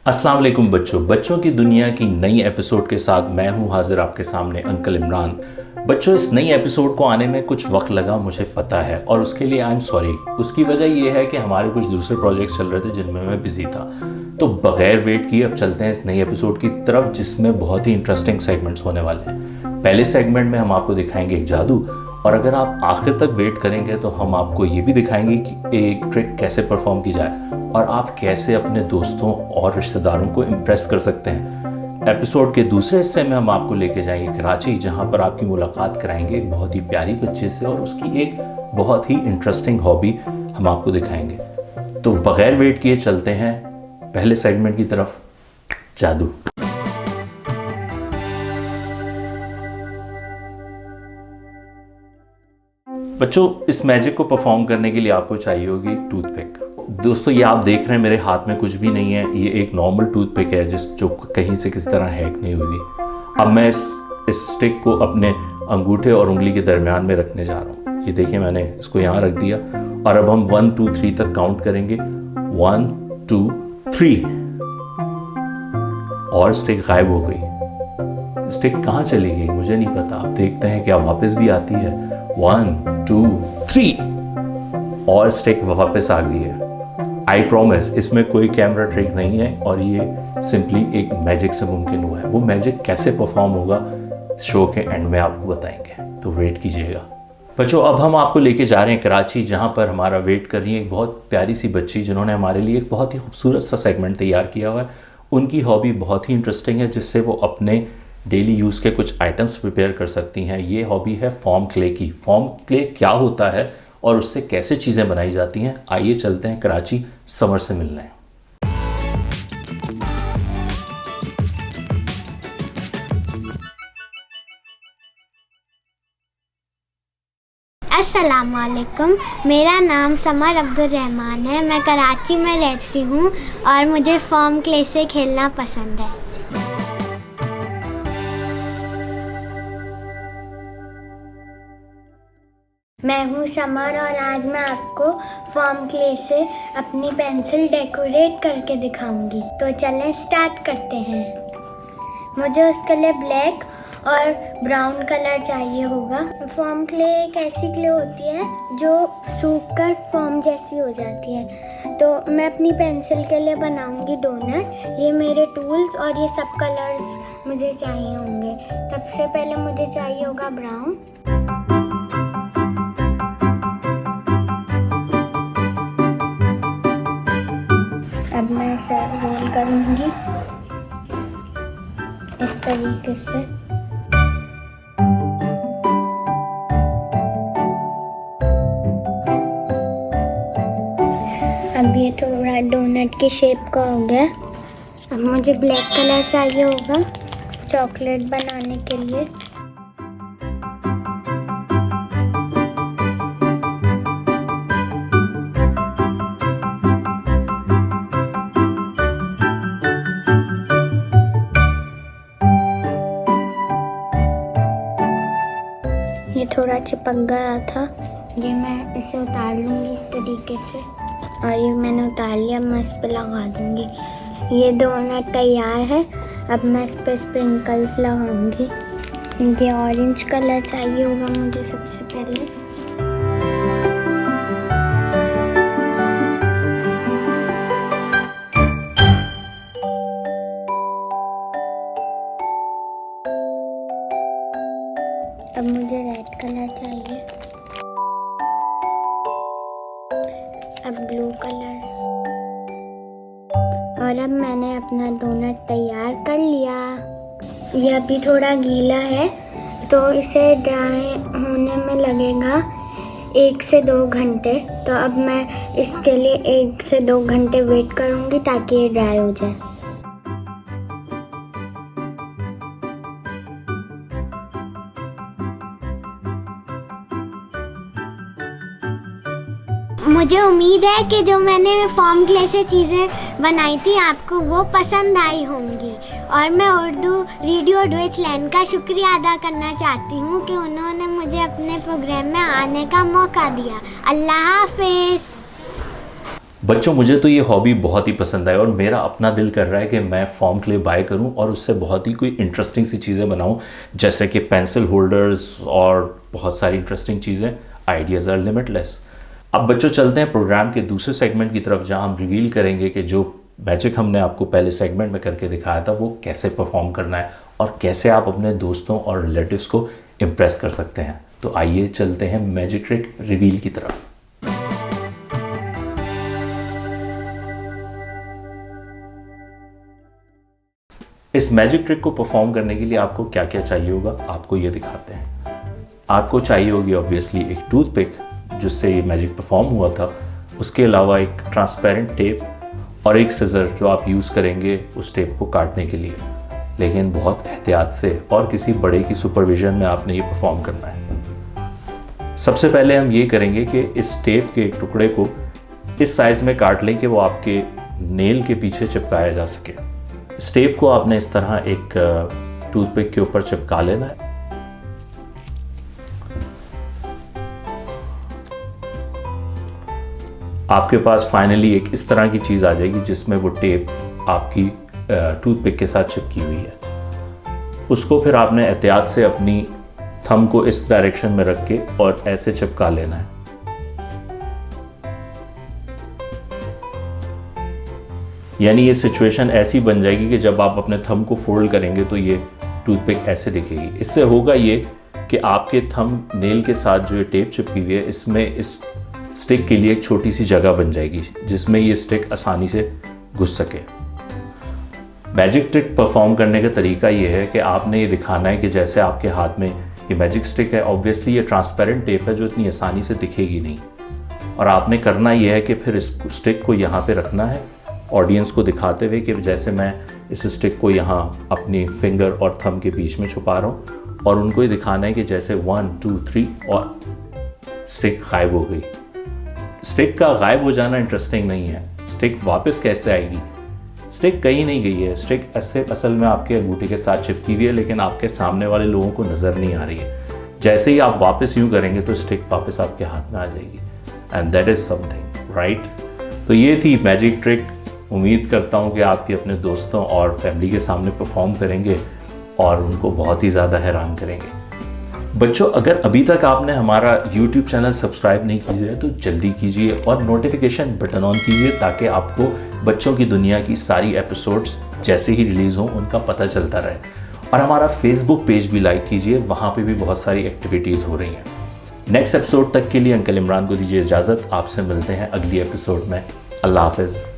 अस्सलाम वालेकुम बच्चों की दुनिया की नई एपिसोड के साथ मैं हूं हाजिर आपके सामने अंकल इमरान। बच्चों, इस नई एपिसोड को आने में कुछ वक्त लगा, मुझे पता है, और उसके लिए आई एम सॉरी। उसकी वजह यह है कि हमारे कुछ दूसरे प्रोजेक्ट्स चल रहे थे जिनमें मैं बिजी था। तो बगैर वेट किए अब चलते हैं इस नई एपिसोड की तरफ, जिसमें बहुत ही इंटरेस्टिंग सेगमेंट्स होने वाले हैं। पहले सेगमेंट में हम आपको दिखाएंगे एक जादू, और अगर आप आखिर तक वेट करेंगे तो हम आपको ये भी दिखाएंगे कि एक ट्रिक कैसे परफॉर्म की जाए और आप कैसे अपने दोस्तों और रिश्तेदारों को इम्प्रेस कर सकते हैं। एपिसोड के दूसरे हिस्से में हम आपको लेके जाएंगे कराची, जहां पर आपकी मुलाकात कराएंगे एक बहुत ही प्यारी बच्चे से और उसकी एक बहुत ही इंटरेस्टिंग हॉबी हम आपको दिखाएंगे। तो बगैर वेट किए चलते हैं पहले सेगमेंट की तरफ, जादू। बच्चों, इस मैजिक को परफॉर्म करने के लिए आपको चाहिए होगी टूथपिक। दोस्तों, ये आप देख रहे हैं मेरे हाथ में कुछ भी नहीं है, ये एक नॉर्मल टूथपिक है जो कहीं से किसी तरह हैक नहीं हुई। अब मैं इस स्टिक को अपने अंगूठे और उंगली के दरमियान में रखने जा रहा हूँ। ये देखिए, मैंने इसको यहाँ रख दिया और अब हम 1 2 3 तक काउंट करेंगे। 1 2 3 और स्टिक गायब हो गई। स्टिक कहाँ चली गई मुझे नहीं पता। आप देखते हैं क्या वापस भी आती है। 1 2 3 और स्टिक वापस आ गई है। आई प्रॉमिस, इसमें कोई कैमरा ट्रिक नहीं है और ये सिंपली एक मैजिक से मुमकिन हुआ है। वो मैजिक कैसे परफॉर्म होगा शो के एंड में आपको बताएंगे, तो वेट कीजिएगा। बच्चों, अब हम आपको लेके जा रहे हैं कराची, जहाँ पर हमारा वेट कर रही है एक बहुत प्यारी सी बच्ची, जिन्होंने हमारे लिए एक बहुत ही खूबसूरत सा सेगमेंट तैयार किया हुआ है। उनकी हॉबी बहुत ही इंटरेस्टिंग है, जिससे वो अपने डेली यूज़ के कुछ आइटम्स प्रिपेयर कर सकती हैं। ये हॉबी है फॉर्म क्ले की। फॉर्म क्ले क्या होता है और उससे कैसे चीज़ें बनाई जाती हैं, आइए चलते हैं कराची समर से मिलने। अस्सलामुअलैकुम, मेरा नाम समर अब्दुल रहमान है। मैं कराची में रहती हूँ और मुझे फॉर्म क्ले से खेलना पसंद है। मैं हूँ समर और आज मैं आपको फॉर्म क्ले से अपनी पेंसिल डेकोरेट करके दिखाऊंगी। तो चलें स्टार्ट करते हैं। मुझे उसके लिए ब्लैक और ब्राउन कलर चाहिए होगा। फॉर्म क्ले एक ऐसी क्ले होती है जो सूखकर फॉर्म जैसी हो जाती है। तो मैं अपनी पेंसिल के लिए बनाऊंगी डोनट। ये मेरे टूल्स और ये सब कलर्स मुझे चाहिए होंगे। सबसे पहले मुझे चाहिए होगा ब्राउन। अब मैं इसे रोल करूंगी इस तरीके से। अब ये थोड़ा डोनट की शेप का हो गया। अब मुझे ब्लैक कलर चाहिए होगा चॉकलेट बनाने के लिए। ये थोड़ा चिपक गया था, ये मैं इसे उतार लूँगी इस तरीके से। और ये मैंने उतार लिया, मैं इस पे लगा दूँगी। ये डोनट तैयार है। अब मैं इस पे स्प्रिंकल्स लगाऊंगी। ये ऑरेंज कलर चाहिए होगा मुझे सबसे पहले। अब मुझे रेड कलर चाहिए। अब ब्लू कलर। और अब मैंने अपना डोनट तैयार कर लिया। ये अभी थोड़ा गीला है तो इसे ड्राई होने में लगेगा 1 से 2 घंटे। तो अब मैं इसके लिए 1 से 2 घंटे वेट करूँगी ताकि ये ड्राई हो जाए। मुझे उम्मीद है कि जो मैंने फॉर्म क्ले से चीज़ें बनाई थी आपको वो पसंद आई होंगी। और मैं उर्दू रेडियो डॉयचलैंड का शुक्रिया अदा करना चाहती हूँ कि उन्होंने मुझे अपने प्रोग्राम में आने का मौका दिया। अल्लाह हाफिज़। बच्चों, मुझे तो ये हॉबी बहुत ही पसंद आई और मेरा अपना दिल कर रहा है कि मैं फॉर्म क्ले बाय करूं और उससे बहुत ही कोई इंटरेस्टिंग सी चीज़ें बनाऊं, जैसे कि पेंसिल होल्डर्स और बहुत सारी इंटरेस्टिंग चीज़ें। Ideas are limitless. अब बच्चों चलते हैं प्रोग्राम के दूसरे सेगमेंट की तरफ, जहां हम रिवील करेंगे कि जो मैजिक हमने आपको पहले सेगमेंट में करके दिखाया था वो कैसे परफॉर्म करना है और कैसे आप अपने दोस्तों और रिलेटिव्स को इम्प्रेस कर सकते हैं। तो आइए चलते हैं मैजिक ट्रिक रिवील की तरफ। इस मैजिक ट्रिक को परफॉर्म करने के लिए आपको क्या क्या चाहिए होगा, आपको ये दिखाते हैं। आपको चाहिए होगी ऑब्वियसली एक टूथपिक जिससे ये मैजिक परफॉर्म हुआ था, उसके अलावा एक ट्रांसपेरेंट टेप और एक सिजर जो आप यूज़ करेंगे उस टेप को काटने के लिए, लेकिन बहुत एहतियात से और किसी बड़े की सुपरविजन में आपने ये परफॉर्म करना है। सबसे पहले हम ये करेंगे कि इस टेप के एक टुकड़े को इस साइज़ में काट लें कि वो आपके नेल के पीछे चिपकाया जा सके। इस टेप को आपने इस तरह एक टूथपिक के ऊपर चिपका लेना है। आपके पास फाइनली एक इस तरह की चीज़ आ जाएगी जिसमें वो टेप आपकी टूथपिक के साथ चिपकी हुई है। उसको फिर आपने एहतियात से अपनी थंब को इस डायरेक्शन में रख के और ऐसे चिपका लेना है। यानी ये सिचुएशन ऐसी बन जाएगी कि जब आप अपने थंब को फोल्ड करेंगे तो ये टूथपिक ऐसे दिखेगी। इससे होगा ये कि आपके थंब नेल के साथ जो ये टेप चिपकी हुई है इसमें इस स्टिक के लिए एक छोटी सी जगह बन जाएगी जिसमें ये स्टिक आसानी से घुस सके। मैजिक ट्रिक परफॉर्म करने का तरीका ये है कि आपने ये दिखाना है कि जैसे आपके हाथ में ये मैजिक स्टिक है, ऑब्वियसली ये ट्रांसपेरेंट टेप है जो इतनी आसानी से दिखेगी नहीं, और आपने करना ये है कि फिर इस स्टिक को यहाँ पे रखना है ऑडियंस को दिखाते हुए कि जैसे मैं इस स्टिक को यहाँ अपनी फिंगर और थंब के बीच में छुपा रहा हूँ, और उनको ये दिखाना है कि जैसे 1 2 3 और स्टिक गायब हो गई। स्टिक का गायब हो जाना इंटरेस्टिंग नहीं है, स्टिक वापस कैसे आएगी। स्टिक कहीं नहीं गई है, स्टिक ऐसे असल में आपके अंगूठे के साथ चिपकी हुई है, लेकिन आपके सामने वाले लोगों को नज़र नहीं आ रही है। जैसे ही आप वापस यूँ करेंगे तो स्टिक वापस आपके हाथ में आ जाएगी, and that is something, right. तो ये थी मैजिक ट्रिक। उम्मीद करता हूँ कि आप ये अपने दोस्तों और फैमिली के सामने परफॉर्म करेंगे और उनको बहुत ही ज़्यादा हैरान करेंगे। बच्चों, अगर अभी तक आपने हमारा YouTube चैनल सब्सक्राइब नहीं कीजिए तो जल्दी कीजिए और नोटिफिकेशन बटन ऑन कीजिए ताकि आपको बच्चों की दुनिया की सारी एपिसोड्स जैसे ही रिलीज़ हों उनका पता चलता रहे। और हमारा फेसबुक पेज भी लाइक कीजिए, वहाँ पे भी बहुत सारी एक्टिविटीज़ हो रही हैं। नेक्स्ट एपिसोड तक के लिए अंकल इमरान को दीजिए इजाज़त। आपसे मिलते हैं अगली एपिसोड में। अल्लाह हाफ़िज़।